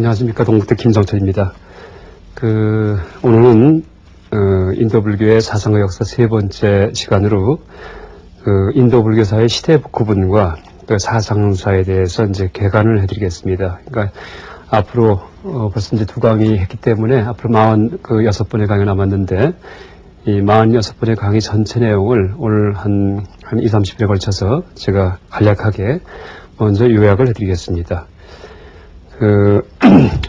안녕하십니까. 동국대 김정철입니다. 오늘은 인도 불교의 사상과 역사 세 번째 시간으로 인도 불교사의 시대 구분과 사상사에 대해서 이제 개관을 해드리겠습니다. 그러니까 앞으로 벌써 이제 두 강의 했기 때문에 앞으로 46번의 강의가 남았는데 이 46번의 강의 전체 내용을 오늘 한 2, 30일에 걸쳐서 제가 간략하게 먼저 요약을 해드리겠습니다.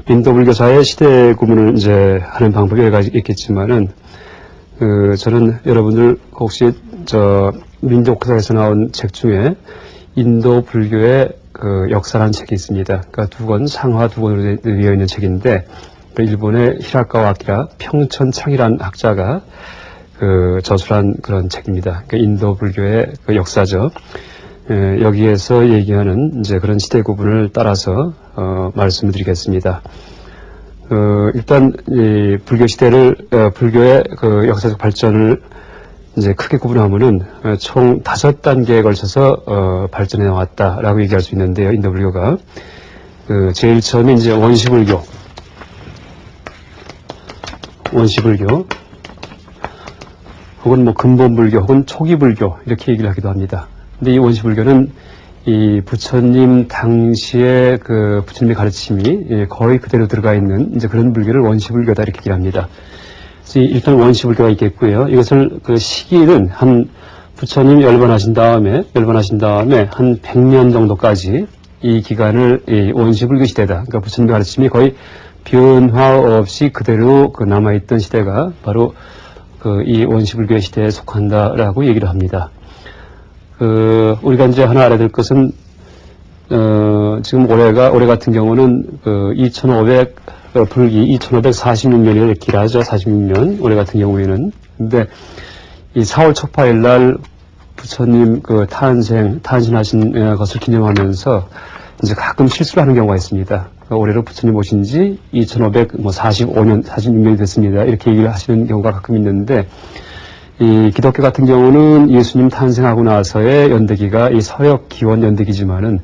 인도 불교사의 시대 구분을 이제 하는 방법이 여러 가지 있겠지만은, 저는 여러분들 혹시 민족사에서 나온 책 중에 인도 불교의 역사라는 책이 있습니다. 그러니까 두 권, 상하 두 권으로 되어 있는 책인데, 일본의 히라카와 아키라 평천창이라는 학자가 저술한 그런 책입니다. 그러니까 인도 불교의 역사죠. 여기에서 얘기하는 이제 그런 시대 구분을 따라서 말씀을 드리겠습니다. 일단 이 불교 시대를 불교의 역사적 발전을 이제 크게 구분하면은 총 5단계에 걸쳐서 발전해 나왔다라고 얘기할 수 있는데요. 인도 불교가 제일 처음에 이제 원시불교 혹은 뭐 근본불교 혹은 초기불교 이렇게 얘기를 하기도 합니다. 근데 이 원시불교는 이 부처님 당시의 부처님의 가르침이 거의 그대로 들어가 있는 이제 그런 불교를 원시불교다 이렇게 얘기를 합니다. 그래서 일단 원시불교가 있겠고요. 이것을 시기는 한 부처님이 열반하신 다음에 한 100년 정도까지 이 기간을 이 원시불교 시대다. 그러니까 부처님의 가르침이 거의 변화 없이 그대로 남아있던 시대가 바로 이 원시불교의 시대에 속한다라고 얘기를 합니다. 우리가 이제 하나 알아야 될 것은, 지금 올해 같은 경우는, 2546년이라고 이렇게 하죠. 46년. 올해 같은 경우에는. 근데, 이 4월 초파일 날 부처님 탄신하신 것을 기념하면서, 이제 가끔 실수를 하는 경우가 있습니다. 올해로 부처님 오신 지 2545년, 46년이 됐습니다. 이렇게 얘기를 하시는 경우가 가끔 있는데, 이 기독교 같은 경우는 예수님 탄생하고 나서의 연대기가 이 서역 기원 연대기지만은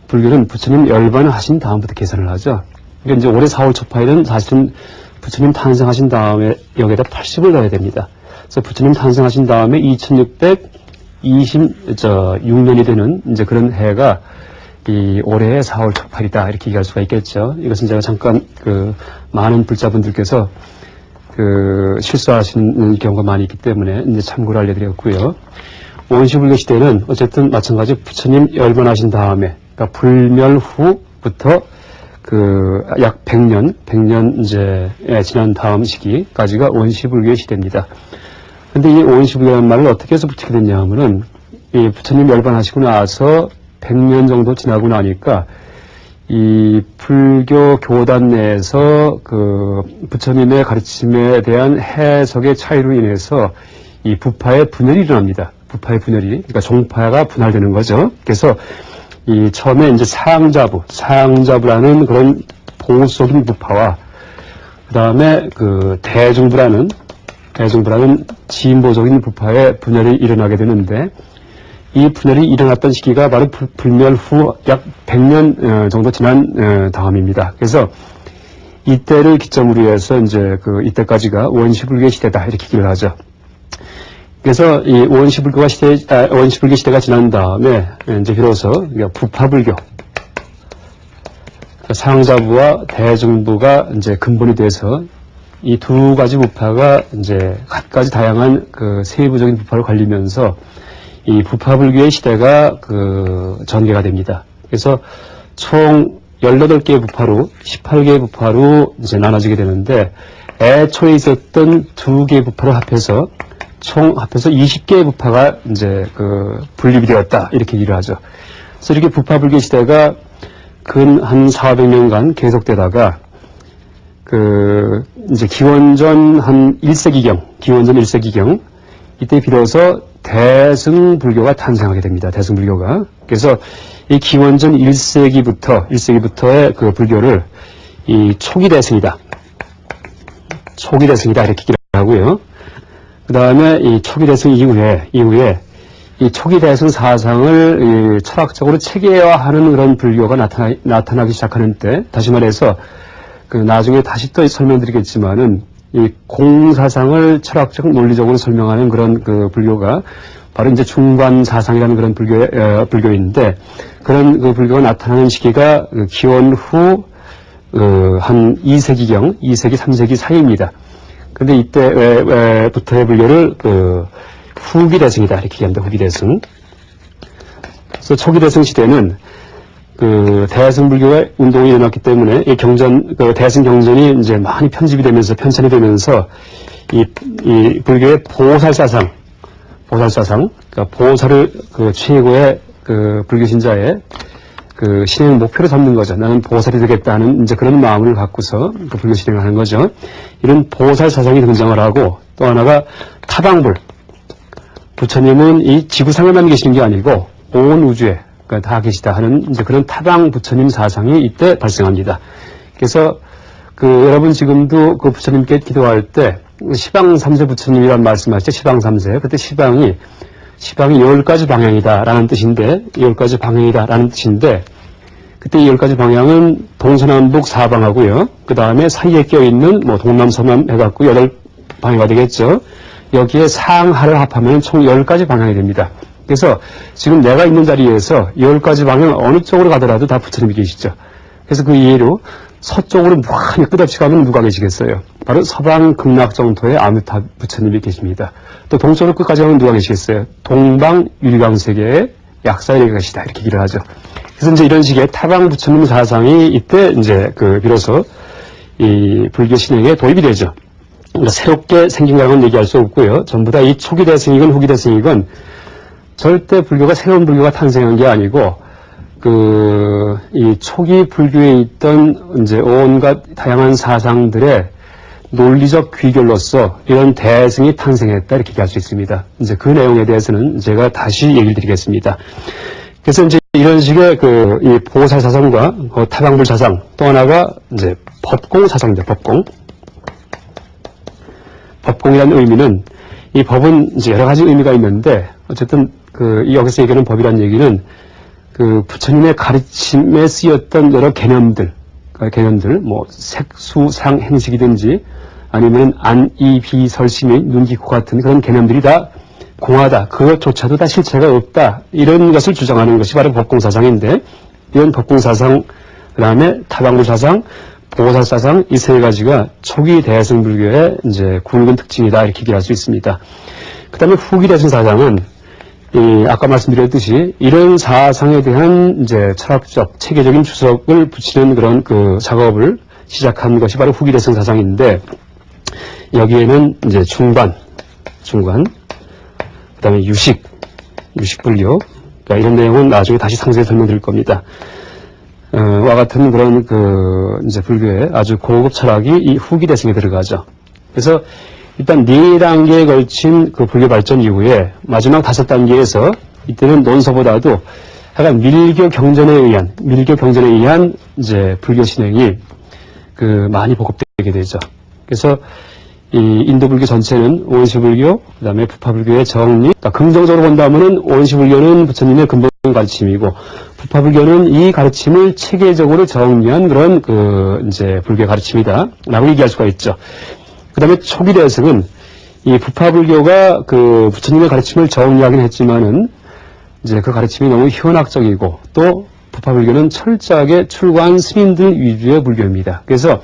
불교는 부처님 열반을 하신 다음부터 계산을 하죠. 그러니까 이제 올해 4월 초파일은 사실은 부처님 탄생하신 다음에 여기에다 80을 넣어야 됩니다. 그래서 부처님 탄생하신 다음에 2626년이 되는 이제 그런 해가 이 올해의 4월 초파일이다 이렇게 얘기할 수가 있겠죠. 이것은 제가 잠깐 많은 불자분들께서 실수하시는 경우가 많이 있기 때문에 이제 참고를 알려드렸고요. 원시불교 시대는 어쨌든 마찬가지 부처님 열반하신 다음에, 그러니까 불멸 후부터 약 100년 이제 지난 다음 시기까지가 원시불교의 시대입니다. 근데 이 원시불교라는 말을 어떻게 해서 붙이게 됐냐 하면은, 이 부처님 열반하시고 나서 100년 정도 지나고 나니까 이 불교 교단 내에서 부처님의 가르침에 대한 해석의 차이로 인해서 이 부파의 분열이 일어납니다. 부파의 분열이, 그러니까 종파가 분할되는 거죠. 그래서 이 처음에 이제 사양자부라는 그런 보수적인 부파와 그 다음에 대중부라는 진보적인 부파의 분열이 일어나게 되는데, 이 분열이 일어났던 시기가 바로 불멸 후 약 100년 정도 지난 다음입니다. 그래서 이때를 기점으로 해서 이제 이때까지가 원시불교 시대다 이렇게 얘기를 하죠. 그래서 이 원시불교 시대가 지난 다음에 이제 비로소 부파불교, 상자부와 대중부가 이제 근본이 돼서 이 두 가지 부파가 이제 각가지 다양한 세부적인 부파를 관리면서 이 부파불교의 시대가 전개가 됩니다. 그래서 총 18개의 부파로 18개의 부파로 이제 나눠지게 되는데, 애초에 있었던 2개의 부파를 합해서 20개의 부파가 이제 분립이 되었다 이렇게 얘기를 하죠. 그래서 이렇게 부파불교 시대가 근 한 400년간 계속되다가 이제 기원전 한 1세기경 이때 비로소 대승불교가 탄생하게 됩니다. 대승불교가. 그래서 이 기원전 1세기부터의 불교를 이 초기대승이다 이렇게 얘기를 하고요. 그 다음에 이 초기대승 이후에 이 초기대승 사상을 철학적으로 체계화하는 그런 불교가 나타나기 시작하는 때, 다시 말해서 그 나중에 다시 또 설명드리겠지만은 이 공사상을 철학적 논리적으로 설명하는 그런 그 불교가 바로 이제 중관사상이라는 그런 불교인데 그런 그 불교가 나타나는 시기가 그 기원 후 한 2세기경, 2세기, 3세기 사이입니다. 근데 이때부터의 불교를 후기 대승이다 이렇게 얘기합니다. 후기 대승. 그래서 초기 대승 시대는 그 대승 불교가 운동이 일어났기 때문에 이 대승 경전이 이제 많이 편집이 되면서 편찬이 되면서 이 불교의 보살사상, 그러니까 보살을 그 최고의 그 불교 신자의 그 신행 목표로 삼는 거죠. 나는 보살이 되겠다는 이제 그런 마음을 갖고서 그 불교 신행을 하는 거죠. 이런 보살 사상이 등장을 하고 또 하나가 타방불. 부처님은 이 지구상에만 계시는 게 아니고 온 우주에 그러니까 다 계시다 하는 이제 그런 타방 부처님 사상이 이때 발생합니다. 그래서 그 여러분 지금도 그 부처님께 기도할 때 시방 삼세 부처님이란 말씀하시죠. 시방 삼세. 그때 시방이 10가지 방향이다라는 뜻인데 10가지 방향이다라는 뜻인데 그때 이 10가지 방향은 동서남북 사방하고요. 그 다음에 사이에 껴있는 뭐 동남서남 해갖고 8방향이 되겠죠. 여기에 상하를 합하면 총 10가지 방향이 됩니다. 그래서 지금 내가 있는 자리에서 10가지 방향 어느 쪽으로 가더라도 다 부처님이 계시죠. 그래서 그 이해로 서쪽으로 무한히 끝없이 가면 누가 계시겠어요? 바로 서방 극락정토에 아미타 부처님이 계십니다. 또 동쪽으로 끝까지 가면 누가 계시겠어요? 동방 유리광세계에 약사일이 계시다 이렇게 얘기를 하죠. 그래서 이제 이런 식의 타방 부처님 사상이 이때 이제 비로소 이 불교 신행에 도입이 되죠. 그러니까 새롭게 생긴 거라고는 얘기할 수 없고요. 전부 다 이 초기 대승이건 후기 대승이건 절대 불교가 새로운 불교가 탄생한 게 아니고 이 초기 불교에 있던 이제 온갖 다양한 사상들의 논리적 귀결로서 이런 대승이 탄생했다 이렇게 얘기할 수 있습니다. 이제 그 내용에 대해서는 제가 다시 얘기를 드리겠습니다. 그래서 이제 이런 식의 이 보살 사상과 타방불 사상 또 하나가 이제 법공 사상입니다. 법공이라는 의미는 이 법은 이제 여러 가지 의미가 있는데 어쨌든 여기서 얘기하는 법이라는 얘기는 부처님의 가르침에 쓰였던 여러 개념들, 뭐, 색수, 상, 행식이든지, 아니면 안, 이, 비, 설심이, 눈, 귀, 코 같은 그런 개념들이 다 공하다. 그것조차도 다 실체가 없다. 이런 것을 주장하는 것이 바로 법공사상인데, 이런 법공사상, 그 다음에 타방불사상, 보살사상, 이 세 가지가 초기 대승불교의 이제 굵은 특징이다. 이렇게 얘기할 수 있습니다. 그 다음에 후기 대승사상은 아까 말씀드렸듯이 이런 사상에 대한 이제 철학적, 체계적인 주석을 붙이는 그런 작업을 시작한 것이 바로 후기 대승 사상인데 여기에는 이제 중관, 그 다음에 유식불교, 그러니까 이런 내용은 나중에 다시 상세히 설명드릴 겁니다. 와 같은 그런 이제 불교의 아주 고급 철학이 이 후기 대승에 들어가죠. 그래서 일단 4단계에 걸친 불교 발전 이후에 마지막 5단계에서 이때는 논서보다도 약간 밀교 경전에 의한 이제 불교 신행이 많이 보급되게 되죠. 그래서 이 인도 불교 전체는 원시불교, 그다음에 부파불교의 정리, 그러니까 긍정적으로 본다면은 원시불교는 부처님의 근본 가르침이고 부파불교는 이 가르침을 체계적으로 정리한 그런 이제 불교 가르침이다라고 얘기할 수가 있죠. 그 다음에 초기 대승은 이 부파불교가 부처님의 가르침을 정리하긴 했지만은 이제 그 가르침이 너무 현학적이고 또 부파불교는 철저하게 출가한 스님들 위주의 불교입니다. 그래서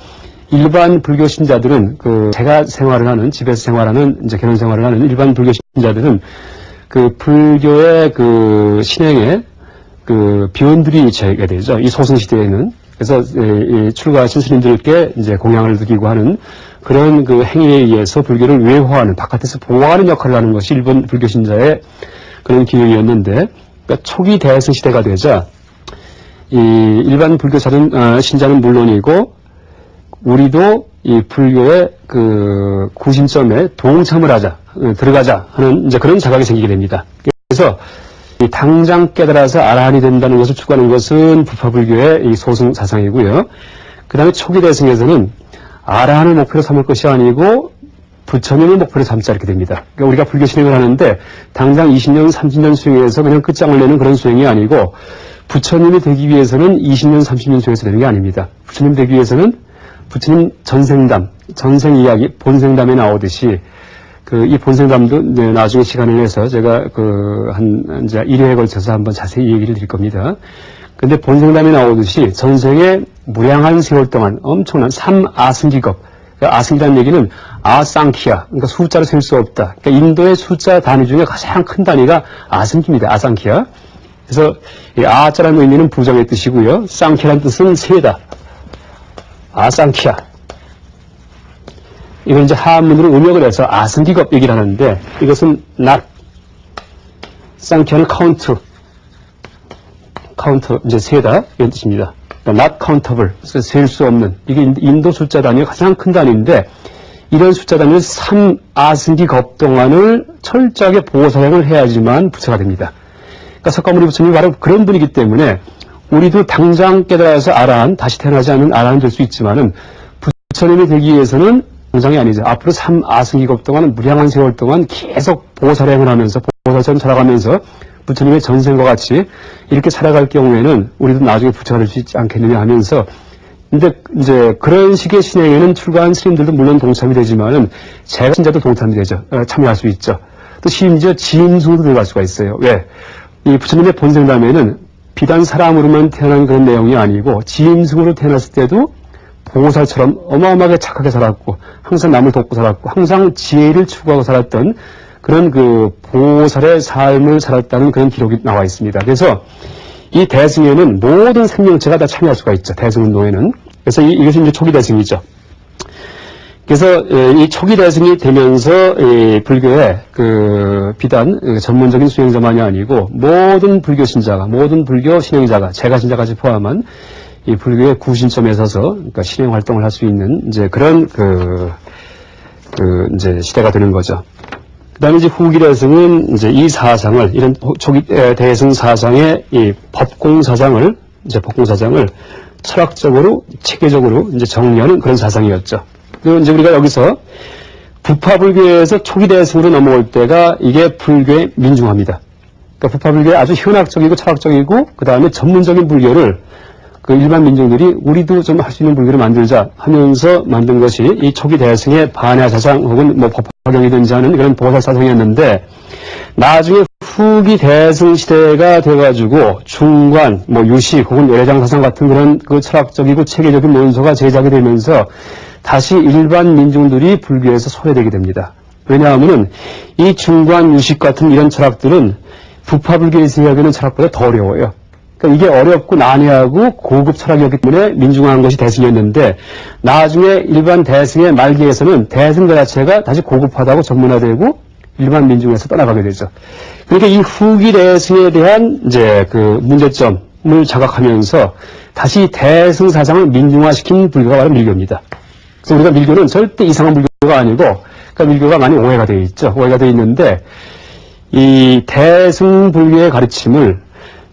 일반 불교 신자들은 제가 생활을 하는 집에서 생활하는 이제 결혼 생활을 하는 일반 불교 신자들은 불교의 신행에 비원들이 제게 되죠. 이 소승 시대에는. 그래서 이 출가하신 스님들께 이제 공양을 드리고 하는 그런 행위에 의해서 불교를 외화하는, 바깥에서 보호하는 역할을 하는 것이 일본 불교 신자의 그런 기능이었는데, 그러니까 초기 대승 시대가 되자 이 일반 불교 신자는 물론이고 우리도 이 불교의 구심점에 동참을 하자, 들어가자 하는 이제 그런 자각이 생기게 됩니다. 그래서 당장 깨달아서 아라한이 된다는 것을 추구하는 것은 부파불교의 이 소승 사상이고요. 그 다음에 초기 대승에서는 아라한을 목표로 삼을 것이 아니고 부처님을 목표로 삼자 이렇게 됩니다. 그러니까 우리가 불교 신행을 하는데 당장 20년, 30년 수행해서 그냥 끝장을 내는 그런 수행이 아니고 부처님이 되기 위해서는 20년, 30년 수행해서 되는 게 아닙니다. 부처님 되기 위해서는 부처님 전생담, 전생 이야기, 본생담에 나오듯이 이 본생담도 나중에 시간을 내서 제가 이제 1회에 걸쳐서 한번 자세히 얘기를 드릴 겁니다. 근데 본생담에 나오듯이 전생에 무량한 세월 동안 엄청난 삼아승기급, 그러니까 아승이라는 얘기는 아상키아, 그러니까 숫자로 셀 수 없다. 그러니까 인도의 숫자 단위 중에 가장 큰 단위가 아승키입니다. 아상키아. 그래서 이 아자라는 의미는 부정의 뜻이고요. 쌍키라는 뜻은 세다. 아상키아. 이걸 이제 한문으로 음역을 해서 아승기급 얘기를 하는데 이것은 not, 쌍키아는 카운트 이제 세다 이런 뜻입니다. 그러니까 not countable, 셀 수 없는, 이게 인도 숫자 단위가 가장 큰 단위인데 이런 숫자 단위는 3아승기급 동안을 철저하게 보호사용을 해야지만 부처가 됩니다. 그러니까 석가모니 부처님이 바로 그런 분이기 때문에 우리도 당장 깨달아서 아라한, 다시 태어나지 않는 아라한 될 수 있지만은 부처님이 되기 위해서는 당장이 아니죠. 앞으로 3아승기급 동안 무량한 세월 동안 계속 보호사령을 하면서 보호사처럼 살아가면서 부처님의 전생과 같이 이렇게 살아갈 경우에는 우리도 나중에 부처가 될 수 있지 않겠느냐 하면서 근데 이제 그런 식의 신행에는 출가한 스님들도 물론 동참이 되지만은 제가 신자도 동참이 되죠. 참여할 수 있죠. 또 심지어 지임승으로 들어갈 수가 있어요. 왜? 이 부처님의 본생담에는 비단 사람으로만 태어난 그런 내용이 아니고 지임승으로 태어났을 때도 보살처럼 어마어마하게 착하게 살았고 항상 남을 돕고 살았고 항상 지혜를 추구하고 살았던 그런 보살의 삶을 살았다는 그런 기록이 나와 있습니다. 그래서 이 대승에는 모든 생명체가 다 참여할 수가 있죠. 대승운동에는. 그래서 이것이 이제 초기 대승이죠. 그래서 이 초기 대승이 되면서 불교의 비단 전문적인 수행자만이 아니고 모든 불교 신자가, 모든 불교 신행자가, 제가 신자까지 포함한 이 불교의 구심점에 서서 그러니까 신행 활동을 할 수 있는 이제 그런 이제 시대가 되는 거죠. 그다음에 이제 후기 대승은 이제 이 사상을 이런 초기 대승 사상의 이 법공 사상을 철학적으로 체계적으로 이제 정리하는 그런 사상이었죠. 그리고 이제 우리가 여기서 부파불교에서 초기 대승으로 넘어올 때가 이게 불교의 민중화입니다. 그러니까 부파불교의 아주 현학적이고 철학적이고 그다음에 전문적인 불교를 일반 민중들이 우리도 좀 할 수 있는 불교를 만들자 하면서 만든 것이 이 초기 대승의 반야 사상 혹은 법화경이든지 하는 그런 보살 사상이었는데 나중에 후기 대승 시대가 돼가지고 중관, 유식 혹은 외래장 사상 같은 그런 철학적이고 체계적인 논서가 제작이 되면서 다시 일반 민중들이 불교에서 소외되게 됩니다. 왜냐하면은 이 중관, 유식 같은 이런 철학들은 부파불교에서 이야기하는 철학보다 더 어려워요. 그러니까 이게 어렵고 난해하고 고급 철학이었기 때문에 민중화한 것이 대승이었는데 나중에 일반 대승의 말기에서는 대승 그 자체가 다시 고급화되고 전문화되고 일반 민중에서 떠나가게 되죠. 그러니까 이 후기 대승에 대한 이제 문제점을 자각하면서 다시 대승 사상을 민중화시킨 불교가 바로 밀교입니다. 그래서 우리가 밀교는 절대 이상한 불교가 아니고 그러니까 밀교가 많이 오해가 되어 있죠. 오해가 되어 있는데 이 대승 불교의 가르침을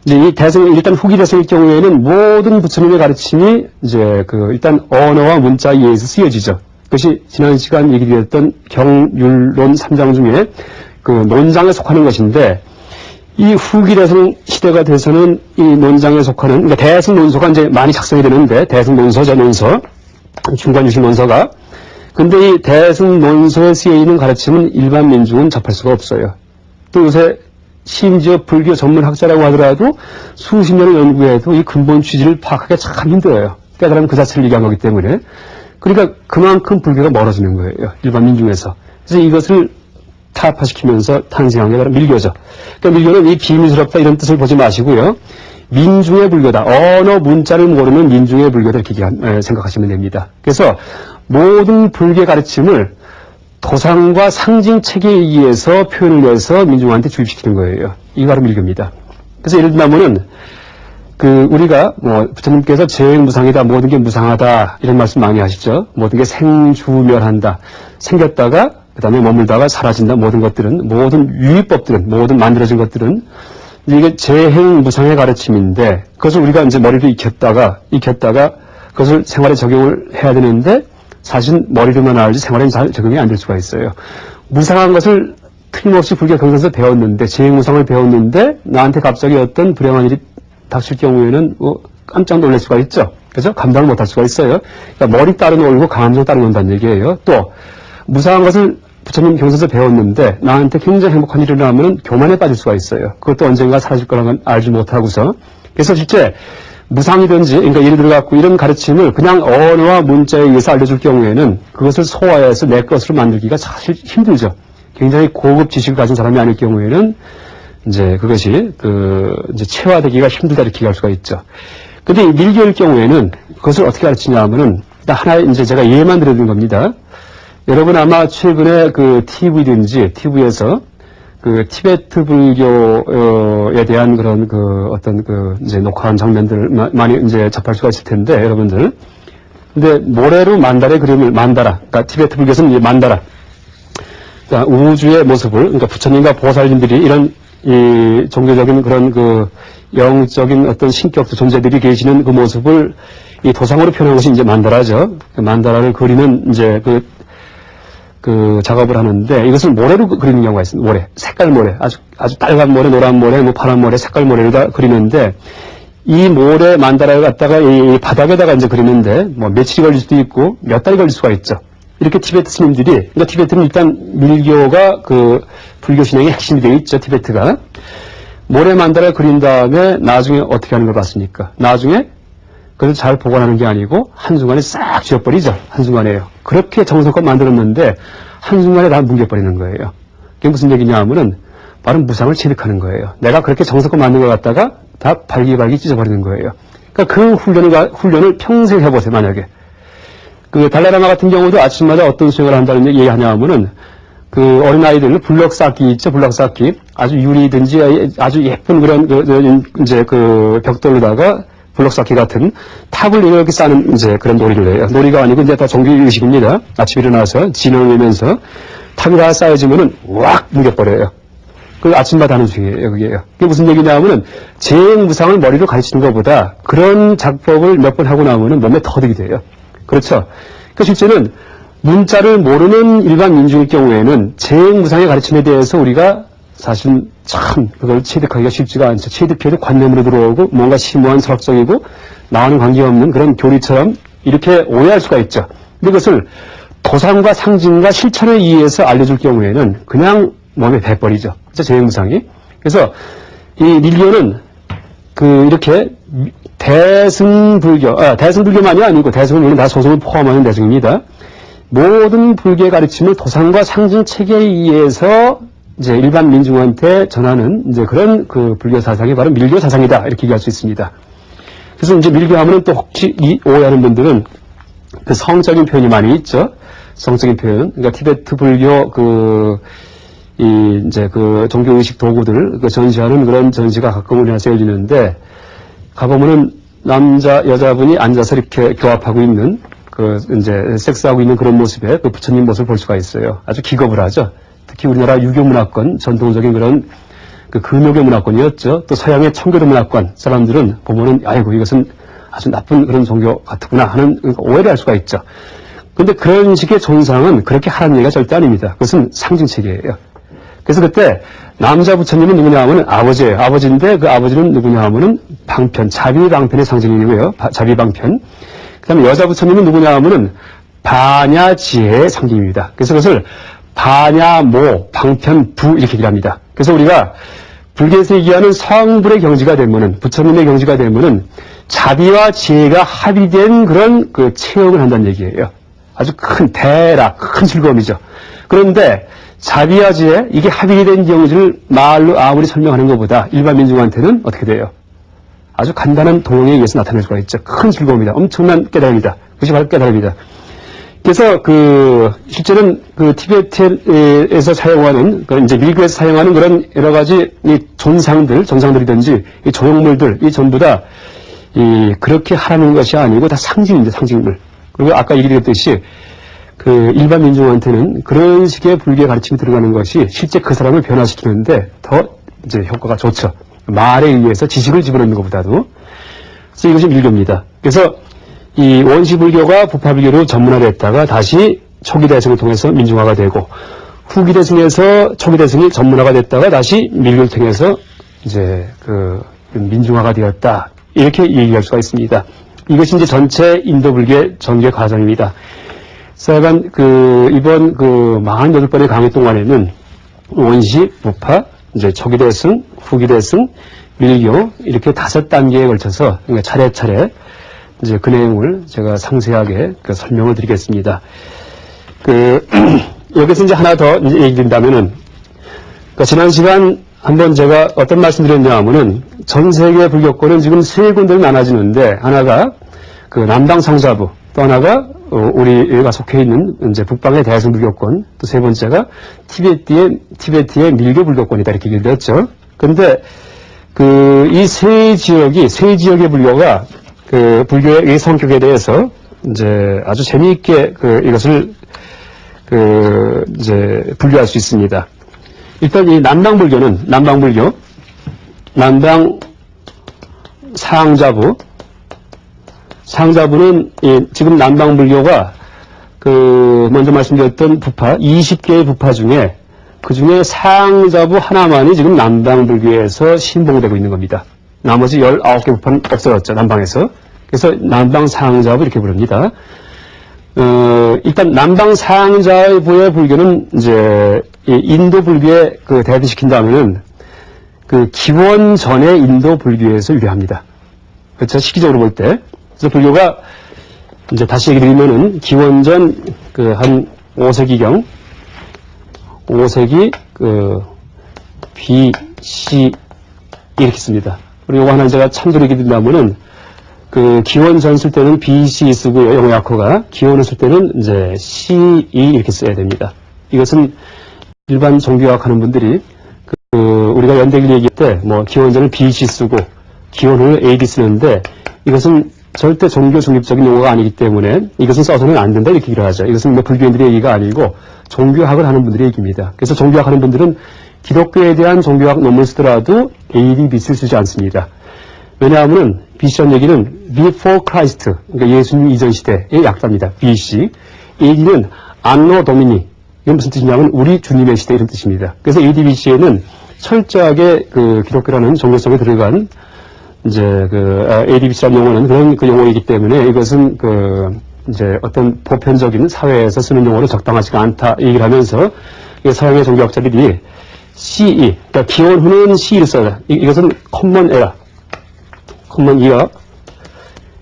이제 이 대승, 일단 후기 대승일 경우에는 모든 부처님의 가르침이 이제 일단 언어와 문자에 의해서 쓰여지죠. 그것이 지난 시간 얘기드렸던 경율론 3장 중에 논장에 속하는 것인데 이 후기 대승 시대가 돼서는 이 논장에 속하는, 그러니까 대승 논서가 이제 많이 작성이 되는데 대승 논서죠, 논서. 중관유식 논서가. 근데 이 대승 논서에 쓰여 있는 가르침은 일반 민중은 접할 수가 없어요. 또 요새 심지어 불교 전문 학자라고 하더라도 수십 년을 연구해도 이 근본 취지를 파악하기가 참 힘들어요. 깨달음 그 자체를 얘기한 거기 때문에. 그러니까 그만큼 불교가 멀어지는 거예요. 일반 민중에서. 그래서 이것을 타파시키면서 탄생한 게 바로 밀교죠. 그러니까 밀교는 이 비밀스럽다 이런 뜻을 보지 마시고요. 민중의 불교다. 언어 문자를 모르는 민중의 불교다 이렇게 생각하시면 됩니다. 그래서 모든 불교 가르침을 도상과 상징 체계에 의해서 표현을 해서 민중한테 주입시키는 거예요. 이게 바로 밀교입니다. 그래서 예를 들면 우리가 부처님께서 재행무상이다, 모든 게 무상하다 이런 말씀 많이 하시죠. 모든 게 생주멸한다. 생겼다가 그 다음에 머물다가 사라진다. 모든 것들은, 모든 유의법들은, 모든 만들어진 것들은 이게 재행무상의 가르침인데 그것을 우리가 이제 머리로 익혔다가 그것을 생활에 적용을 해야 되는데 사실 머리로만 알지 생활에는 잘 적용이 안 될 수가 있어요. 무상한 것을 틀림없이 불교 경전에서 배웠는데 재행무상을 배웠는데 나한테 갑자기 어떤 불행한 일이 닥칠 경우에는 깜짝 놀랄 수가 있죠. 그죠? 감당을 못할 수가 있어요. 그러니까 머리 따로 놀고 감정 따로 논다는 얘기예요. 또 무상한 것을 부처님 경서에서 배웠는데 나한테 굉장히 행복한 일이 일어나면 교만에 빠질 수가 있어요. 그것도 언젠가 사라질 거라는 걸 알지 못하고서. 그래서 실제 무상이든지, 그러니까 예를 들어갖고 이런 가르침을 그냥 언어와 문자에 의해서 알려줄 경우에는 그것을 소화해서 내 것으로 만들기가 사실 힘들죠. 굉장히 고급 지식을 가진 사람이 아닐 경우에는 이제 그것이 이제 체화되기가 힘들다 이렇게 얘기할 수가 있죠. 근데 이 밀교일 경우에는 그것을 어떻게 가르치냐 하면은 하나의 이제 제가 예만 들어드린 겁니다. 여러분 아마 최근에 TV에서 티베트 불교에 대한 그런 이제 녹화한 장면들을 많이 이제 접할 수가 있을 텐데, 여러분들. 근데 모래로 만다라의 그림을, 그러니까 티베트 불교에서는 이제 만다라. 그러니까 우주의 모습을, 그러니까 부처님과 보살님들이 이런 이 종교적인 그런 영적인 어떤 신격적 존재들이 계시는 그 모습을 이 도상으로 표현한 것이 이제 만다라죠. 만다라를 그리는 이제 작업을 하는데 이것을 모래로 그리는 경우가 있습니다. 모래, 색깔 모래, 아주 빨간 모래, 노란 모래, 파란 모래, 색깔 모래를 다 그리는데 이 모래 만다라를 갖다가 이 바닥에다가 이제 그리는데 뭐 며칠이 걸릴 수도 있고 몇 달이 걸릴 수가 있죠. 이렇게 티베트 스님들이, 그러니까 티베트는 일단 밀교가 불교 신앙의 핵심이 되어 있죠. 티베트가 모래 만다라를 그린 다음에 나중에 어떻게 하는 걸 봤습니까? 나중에 그걸 잘 보관하는 게 아니고 한순간에 싹 지워버리죠. 한순간에요. 그렇게 정성껏 만들었는데 한순간에 다 뭉개버리는 거예요. 그게 무슨 얘기냐 하면은 바로 무상을 체득하는 거예요. 내가 그렇게 정성껏 만든 걸 갖다가 다 발기발기 찢어버리는 거예요. 그러니까 그 훈련을 평생 해보세요. 만약에 달라라마 같은 경우도 아침마다 어떤 수행을 한다는 얘기하냐 하면은 어린아이들 블럭 쌓기 있죠. 블럭 쌓기. 아주 유리든지 아주 예쁜 그런 이제 벽돌로다가 블록 쌓기 같은 탑을 이렇게 쌓는 이제 그런 놀이를 해요. 놀이가 아니고 이제 다 종교 의식입니다. 아침에 일어나서 진을 내면서 탑이 다 쌓여지면은 왁 뭉개버려요. 그 아침마다 하는 중이에요. 그게요. 그게 무슨 얘기냐 하면은 재행무상을 머리로 가르치는 것보다 그런 작법을 몇 번 하고 나면은 몸에 터득이 돼요. 그렇죠. 그러니까 실제는 문자를 모르는 일반 민중일 경우에는 재행무상의 가르침에 대해서 우리가 사실 참 그걸 체득하기가 쉽지가 않죠. 체득해도 관념으로 들어오고 뭔가 심오한 철학적이고 나와는 관계없는 그런 교리처럼 이렇게 오해할 수가 있죠. 근데 그것을 도상과 상징과 실천에 의해서 알려줄 경우에는 그냥 몸에 배버리죠. 진짜 재행무상이. 그래서 이 밀교는 이렇게 대승불교만이 아니고 대승은 물론 다 소승을 포함하는 대승입니다. 모든 불교의 가르침을 도상과 상징 체계에 의해서 이제 일반 민중한테 전하는 이제 그런 불교 사상이 바로 밀교 사상이다 이렇게 얘기할 수 있습니다. 그래서 이제 밀교하면은 또 혹시 오해하는 분들은 성적인 표현이 많이 있죠. 성적인 표현. 그러니까 티베트 불교 이제 종교 의식 도구들 전시하는 그런 전시가 가끔 우리나라에 열리는데 가보면은 남자 여자분이 앉아서 이렇게 교합하고 있는 이제 섹스하고 있는 그런 모습에 부처님 모습을 볼 수가 있어요. 아주 기겁을 하죠. 특히 우리나라 유교 문화권, 전통적인 그런 금요교 문화권이었죠. 또 서양의 청교도 문화권 사람들은 보면은 아이고 이것은 아주 나쁜 그런 종교 같구나 하는 오해를 할 수가 있죠. 그런데 그런 식의 존상은 그렇게 하라는 얘기가 절대 아닙니다. 그것은 상징체계예요. 그래서 그때 남자 부처님은 누구냐 하면은 아버지예요. 아버지인데 그 아버지는 누구냐 하면은 방편, 자비방편의 상징이고요. 자비방편. 그 다음에 여자 부처님은 누구냐 하면은 반야지혜의 상징입니다. 그래서 그것을 반야모, 방편, 부 이렇게 얘기합니다. 그래서 우리가 불교에서 얘기하는 성불의 경지가 되면은 부처님의 경지가 되면은 자비와 지혜가 합의된 그런 체험을 한다는 얘기예요. 아주 큰 대락, 큰 즐거움이죠. 그런데 자비와 지혜 이게 합의된 경지를 말로 아무리 설명하는 것보다 일반 민중한테는 어떻게 돼요? 아주 간단한 동영에 의해서 나타낼 수가 있죠. 큰 즐거움이다. 엄청난 깨달음이다. 그것이 바로 깨달음이다. 그래서 실제는 티베트에서 사용하는, 이제 밀교에서 사용하는 그런 여러 가지 이 존상들이든지 이 조형물들, 이 전부 다 그렇게 하라는 것이 아니고 다 상징입니다, 상징물. 그리고 아까 얘기드렸듯이 일반 민중한테는 그런 식의 불교의 가르침이 들어가는 것이 실제 그 사람을 변화시키는데 더 이제 효과가 좋죠. 말에 의해서 지식을 집어넣는 것보다도. 그래서 이것이 밀교입니다. 그래서 이 원시불교가 부파불교로 전문화됐다가 다시 초기대승을 통해서 민중화가 되고 후기대승에서 초기대승이 전문화가 됐다가 다시 밀교를 통해서 이제 민중화가 되었다. 이렇게 얘기할 수가 있습니다. 이것이 이제 전체 인도 불교의 전개 과정입니다. 그래서 이번 48번의 강의 동안에는 원시, 부파, 이제 초기대승, 후기대승, 밀교 이렇게 5단계에 걸쳐서 그러니까 차례차례 이제 그 내용을 제가 상세하게 설명을 드리겠습니다. 여기서 이제 하나 더 이제 얘기 드린다면은, 지난 시간 한번 제가 어떤 말씀 드렸냐 하면은, 전 세계 불교권은 지금 3군데로 나눠지는데, 하나가 남방 상자부, 또 하나가 우리가 속해 있는 이제 북방의 대승 불교권, 또 세 번째가 티베트의 밀교 불교권이다 이렇게 얘기를 드렸죠. 근데 이 세 지역의 불교가 불교의 성격에 대해서 이제 아주 재미있게 이것을 이제 분류할 수 있습니다. 일단 이 남방불교는 남방 상자부는 지금 남방불교가 먼저 말씀드렸던 부파 20개의 부파 중에 그 중에 상자부 하나만이 지금 남방불교에서 신봉되고 있는 겁니다. 나머지 19개 부파는 없어졌죠, 남방에서. 그래서 남방상자부 이렇게 부릅니다. 일단 남방상자부의 불교는 이제 인도 불교에 대비시킨다면은 기원 전의 인도 불교에서 유래합니다. 그렇죠? 시기적으로 볼 때. 그래서 불교가 이제 다시 얘기 드리면은 기원전 한 5세기경 5세기 BC 이렇게 씁니다. 그리고 이거 하나 제가 참조를 얘기 드린다면은 기원전 쓸 때는 BC 쓰고요, 영어 약호가. 기원을 쓸 때는 이제 CE 이렇게 써야 됩니다. 이것은 일반 종교학 하는 분들이 우리가 연대기를 얘기할 때 기원전을 BC 쓰고 기원을 AD 쓰는데 이것은 절대 종교 중립적인 용어가 아니기 때문에 이것은 써서는 안 된다 이렇게 얘기를 하죠. 이것은 불교인들의 얘기가 아니고 종교학을 하는 분들의 얘기입니다. 그래서 종교학 하는 분들은 기독교에 대한 종교학 논문 쓰더라도 AD, BC를 쓰지 않습니다. 왜냐하면 BC라는 얘기는 before Christ, 그러니까 예수님 이전 시대의 약자입니다. BC. AD는 anno domini. 이건 무슨 뜻이냐면 우리 주님의 시대 이런 뜻입니다. 그래서 AD, BC에는 철저하게 기독교라는 종교성에 들어간 이제 AD, BC라는 용어는 그런 용어이기 때문에 이것은 이제 어떤 보편적인 사회에서 쓰는 용어로 적당하지가 않다 얘기를 하면서 서양의 종교학자들이 CE, 그러니까 기원 후는 CE를 써라. 이것은 common era.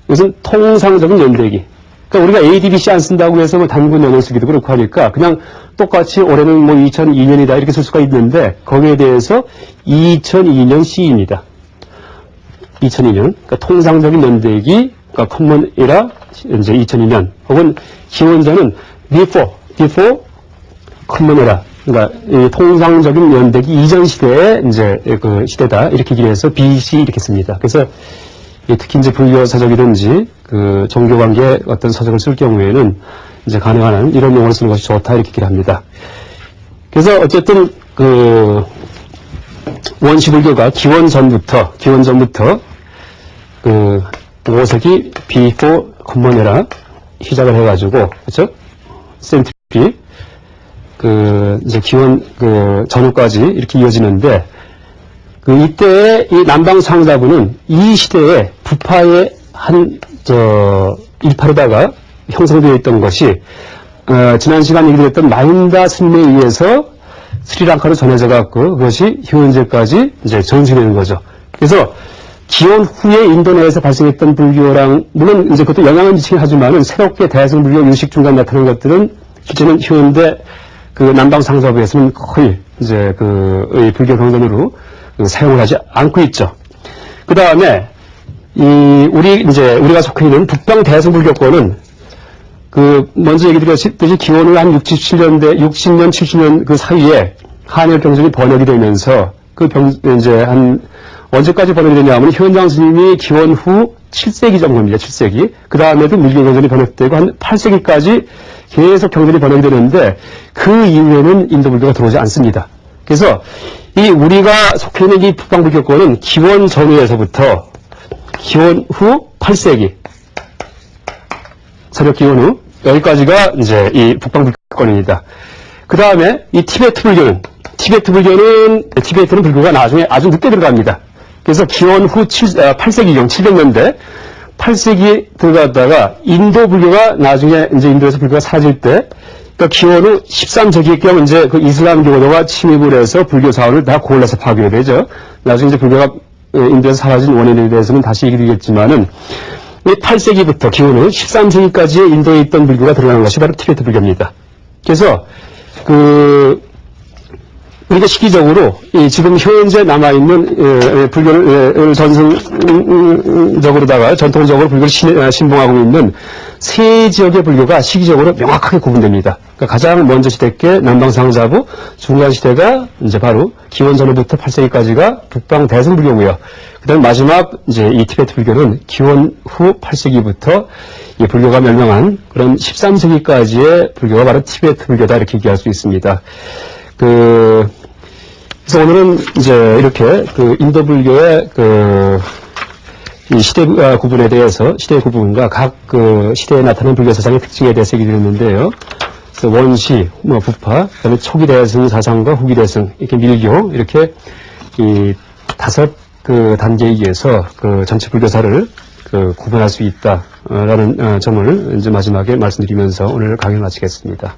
이것은 통상적인 연대기. 그러니까 우리가 ADBC 안 쓴다고 해서 단군 연을 쓰기도 그렇고 하니까 그냥 똑같이 올해는 2002년이다 이렇게 쓸 수가 있는데 거기에 대해서 2002년 CE입니다. 2002년. 그러니까 통상적인 연대기, 그러니까 common era 이제 2002년. 혹은 기원전은 before common era. 그러니까 이 통상적인 연대기 이전 시대의 이제 시대다 이렇게 얘기를 해서 BC 이렇게 씁니다. 그래서 특히 이제 불교 서적이든지 종교관계 어떤 서적을 쓸 경우에는 이제 가능한 한 이런 용어를 쓰는 것이 좋다 이렇게 얘기를 합니다. 그래서 어쨌든 원시 불교가 기원 전부터 5세기 before common era 시작을 해가지고 그렇죠? 센트리 이제 기원 전후까지 이렇게 이어지는데 이때의 이 남방 상자부는 이 시대에 부파의 한 일파로다가 형성되어 있던 것이 지난 시간 얘기드렸던 마힌다 스님에 의해서 스리랑카로 전해져 갖고 그것이 현재까지 이제 전수되는 거죠. 그래서 기원 후에 인도 내에서 발생했던 불교랑 물론 이제 그것도 영향을 미치긴 하지만은 새롭게 대승 불교 유식 중간 나타난 것들은 실제는 현대 남방 상자부에서는 거의 이제 이 불교 경전으로 사용을 하지 않고 있죠. 그 다음에 우리가 속해 있는 북방 대승 불교권은 먼저 얘기 드렸듯이 기원을 한 60년, 70년 사이에 한일 경전이 번역이 되면서 이제 언제까지 번역이 되냐면 현장 스님이 기원 후 7세기 정도입니다. 7세기. 그 다음에도 밀교 경전이 번역되고 한 8세기까지 계속 경전이 번역이 되는데 그 이후에는 인도 불교가 들어오지 않습니다. 그래서 우리가 속해 있는 이 북방 불교권은 기원 전후에서부터 기원 후 8세기 서력 기원 후 여기까지가 이제 이 북방 불교권입니다. 그 다음에 이 티베트는 불교가 나중에 아주 늦게 들어갑니다. 그래서 기원 후 8세기경 700년대 8세기에 들어갔다가 인도 불교가 나중에 이제 인도에서 불교가 사라질 때, 그러니까 기원 후 13세기경 이제 그 이슬람교도가 침입을 해서 불교 사원을 다 골라서 파괴가 되죠. 나중에 이제 불교가 인도에서 사라진 원인에 대해서는 다시 얘기 드리겠지만은, 8세기부터 기원 후 13세기까지의 인도에 있던 불교가 들어가는 것이 바로 티베트 불교입니다. 그래서 우리가 시기적으로 지금 현재 남아있는 불교를 전통적으로 불교를 신봉하고 있는 세 지역의 불교가 시기적으로 명확하게 구분됩니다. 그러니까 가장 먼저 시대께 남방상자부, 중간 시대가 이제 바로 기원 전후부터 8세기까지가 북방 대승불교고요. 그다음 마지막 이제 이 티베트 불교는 기원 후 8세기부터 이 불교가 멸망한 그런 13세기까지의 불교가 바로 티베트 불교다 이렇게 얘기할 수 있습니다. 그래서 오늘은 이제 이렇게 인도 불교의 이 시대 구분에 대해서, 시대 구분과 각 시대에 나타나는 불교 사상의 특징에 대해서 얘기 드렸는데요. 그래서 원시, 부파, 그다음에 초기 대승 사상과 후기 대승, 이렇게 밀교, 이렇게 이 5 단계에 의해서 전체 불교사를 구분할 수 있다라는 점을 이제 마지막에 말씀드리면서 오늘 강의를 마치겠습니다.